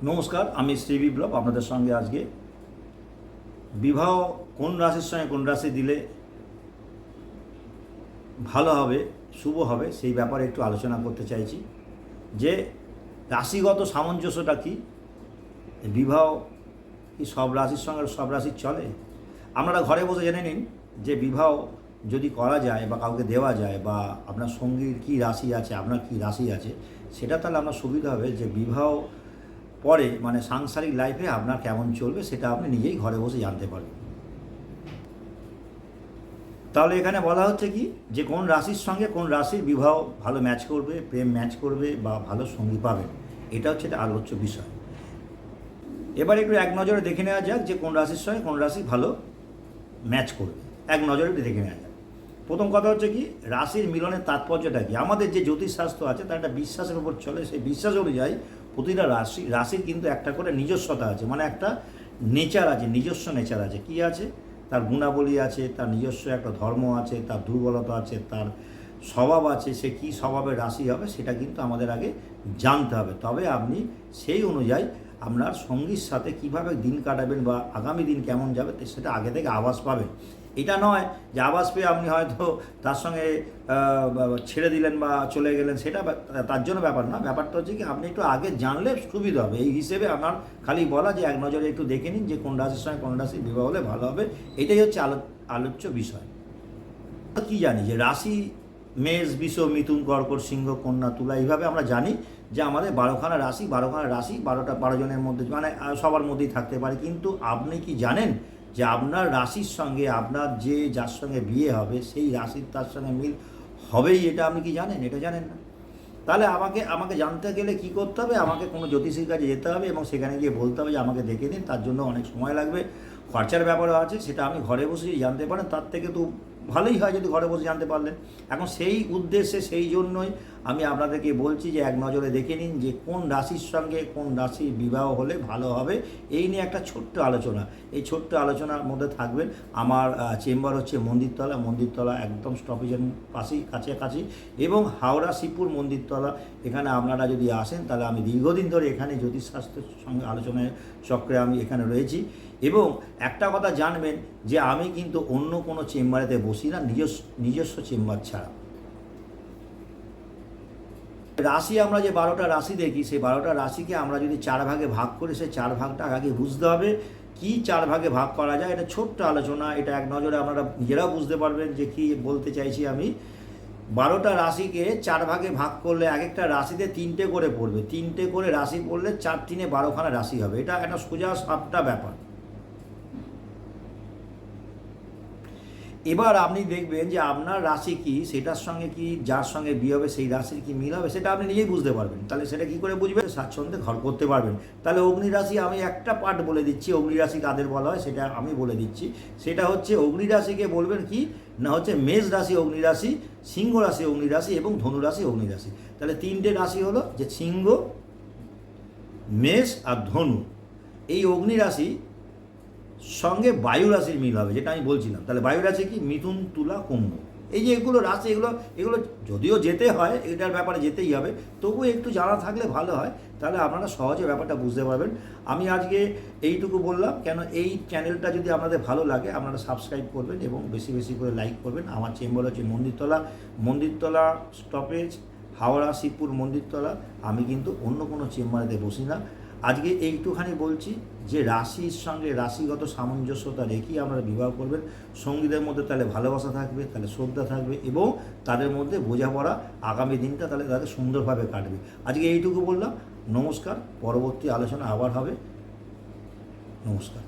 নমস্কার, আমি শ্রী বিপ্লব আপনাদের সঙ্গে আজকে বিবাহ কোন রাশির সঙ্গে কোন রাশি দিলে ভালো হবে, শুভ হবে, সেই ব্যাপারে একটু আলোচনা করতে চাইছি। যে রাশিগত সামঞ্জস্যটা কি, বিবাহ কি সব রাশির সঙ্গে সব রাশির চলে? আপনারা ঘরে বসে জেনে নিন যে বিবাহ যদি করা যায় বা কাউকে দেওয়া যায়, বা আপনার সঙ্গীর কী রাশি আছে, আপনার কী রাশি আছে, সেটা তাহলে আপনার সুবিধা হবে যে বিবাহ পরে মানে সাংসারিক লাইফে আপনার কেমন চলবে সেটা আপনি নিজেই ঘরে বসে জানতে পারবেন। তাহলে এখানে বলা হচ্ছে কি, যে কোন রাশির সঙ্গে কোন রাশির বিবাহ ভালো ম্যাচ করবে, প্রেম ম্যাচ করবে বা ভালো সঙ্গী পাবেন, এটা হচ্ছে একটা আলোচ্য বিষয়। এবার একটু এক নজরে দেখে নেওয়া যাক যে কোন রাশির সঙ্গে কোন রাশি ভালো ম্যাচ করবে, এক নজরে একটু দেখে নেওয়া যাক। প্রথম কথা হচ্ছে কি, রাশির মিলনের তাৎপর্যটা কি। আমাদের যে জ্যোতিষশাস্ত্র আছে তার একটা বিশ্বাসের উপর চলে, সেই বিশ্বাস অনুযায়ী প্রতিটা রাশির কিন্তু একটা করে নিজস্বতা আছে, মানে একটা নেচার আছে, নিজস্ব নেচার আছে। কি আছে? তার গুণাবলী আছে, তার নিজস্ব একটা ধর্ম আছে, তার দুর্বলতা আছে, তার স্বভাব আছে। সে কী স্বভাবের রাশি হবে সেটা কিন্তু আমাদের আগে জানতে হবে, তবে আপনি সেই অনুযায়ী আপনার সঙ্গীর সাথে কিভাবে দিন কাটাবেন বা আগামী দিন কেমন যাবে সেটা আগে থেকে আভাস পাবেন। এটা নয় যে আভাস পেয়ে আপনি হয়তো তার সঙ্গে ছেড়ে দিলেন বা চলে গেলেন, সেটা তার জন্য ব্যাপার না। ব্যাপারটা হচ্ছে কি, আপনি একটু আগে জানলে সুবিধা হবে। এই হিসেবে আমার খালি বলা যে এক নজরে একটু দেখে নিন যে কোন রাশির সঙ্গে কোন রাশির বিবাহ হলে ভালো হবে, এটাই হচ্ছে আলোচ্য বিষয়। কী জানি যে রাশি মেষ, বৃষ, মিথুন, কর্কট, সিংহ, কন্যা, তুলা, এইভাবে আমরা জানি যে আমাদের 12খানা রাশি 12 জনের মধ্যে, মানে সবার মধ্যেই থাকতে পারে। কিন্তু আপনি কি জানেন যে আপনার রাশির সঙ্গে আপনার যে যার সঙ্গে বিয়ে হবে সেই রাশির তার সঙ্গে মিল হবেই, এটা আপনি কি জানেন? এটা জানেন না। তাহলে আমাকে জানতে গেলে কি করতে হবে? আমাকে কোনো জ্যোতিষীর কাছে যেতে হবে এবং সেখানে গিয়ে বলতে হবে যে আমাকে দেখে দিন। তার জন্য অনেক সময় লাগবে, খরচার ব্যাপারও আছে। সেটা আপনি ঘরে বসে জানতে পারেন, তার থেকে তো ভালোই হয় যদি ঘরে বসে জানতে পারলেন। এখন সেই উদ্দেশ্যে, সেই জন্যই আমি আপনাদেরকে বলছি যে এক নজরে দেখে নিন যে কোন রাশির সঙ্গে কোন রাশির বিবাহ হলে ভালো হবে। এই নিয়ে একটা ছোট্ট আলোচনা, এই ছোট্ট আলোচনার মধ্যে থাকবেন। আমার চেম্বার হচ্ছে মন্দিরতলা একদম স্টপেজের পাশেই, কাছাকাছি, এবং হাওড়া শিবপুর মন্দিরতলা। এখানে আপনারা যদি আসেন তাহলে আমি দীর্ঘদিন ধরে এখানে জ্যোতিষশাস্ত্রের সঙ্গে আলোচনায় চক্রে আমি এখানে রয়েছি। এবং একটা কথা জানবেন যে আমি কিন্তু অন্য কোনো চেম্বারেতে বসি না, নিজস্ব চেম্বার ছাড়া। রাশি আমরা যে 12টা রাশি দেখি, সেই 12টা রাশিকে আমরা যদি 4 ভাগে ভাগ করি, সেই 4 ভাগটা আগে বুঝতে হবে কি 4 ভাগে ভাগ করা যায়। এটা ছোট্ট আলোচনা, এটা এক নজরে আপনারা নিজেরাও বুঝতে পারবেন যে কী বলতে চাইছি আমি। 12টা রাশিকে 4 ভাগে ভাগ করলে এক একটা রাশিতে 3টে করে পড়বে, 3টে করে রাশি পড়লে 4 3 12খানা রাশি হবে। এটা একটা সোজা সাপটা ব্যাপার। এবার আপনি দেখবেন যে আপনার রাশি কি, সেটার সঙ্গে কি যার সঙ্গে বিয়ে হবে সেই রাশির কি মিল হবে, সেটা আপনি নিজেই বুঝতে পারবেন। তাহলে সেটা কী করে বুঝবেন? স্বাচ্ছন্দ্যে ঘর করতে পারবেন। তাহলে অগ্নি রাশি আমি একটা পার্ট বলে দিচ্ছি, অগ্নি রাশি কাদের বলা হয় সেটা আমি বলে দিচ্ছি। সেটা হচ্ছে অগ্নি রাশিকে বলবেন কি না, হচ্ছে মেষ রাশি অগ্নি রাশি, সিংহ রাশি অগ্নি রাশি এবং ধনু রাশি অগ্নি রাশি। তাহলে 3টে রাশি হলো যে সিংহ, মেষ আর ধনু। এই অগ্নি রাশি সঙ্গে বায়ু রাশির মিল হবে, যেটা আমি বলছিলাম। তাহলে বায়ু রাশি কি? মিথুন, তুলা, কুম্ভ। এই যে এগুলো রাশি, এগুলো যদিও যেতে হয়, এটার ব্যাপারে যেতেই হবে, তবু একটু জানা থাকলে ভালো হয়। তাহলে আপনারা সহজে ব্যাপারটা বুঝতে পারবেন। আমি আজকে এইটুকু বললাম, কেন এই চ্যানেলটা যদি আপনাদের ভালো লাগে আপনারা সাবস্ক্রাইব করবেন এবং বেশি বেশি করে লাইক করবেন। আমার চেম্বার হচ্ছে মন্দিরতলা স্টপেজ, হাওড়া শিবপুর মন্দিরতলা। আমি কিন্তু অন্য কোনো চেম্বারেতে বসি না। আজকে এইটুখানি বলছি যে রাশির সঙ্গে রাশিগত সামঞ্জস্যতা রেখেই আপনারা বিবাহ করবেন। সঙ্গীদের মধ্যে তাহলে ভালোবাসা থাকবে, তাহলে শ্রদ্ধা থাকবে এবং তাদের মধ্যে বোঝাপড়া, আগামী দিনটা তাহলে তাদের সুন্দরভাবে কাটবে। আজকে এইটুকু বললাম। নমস্কার, পরবর্তী আলোচনা আবার হবে। নমস্কার।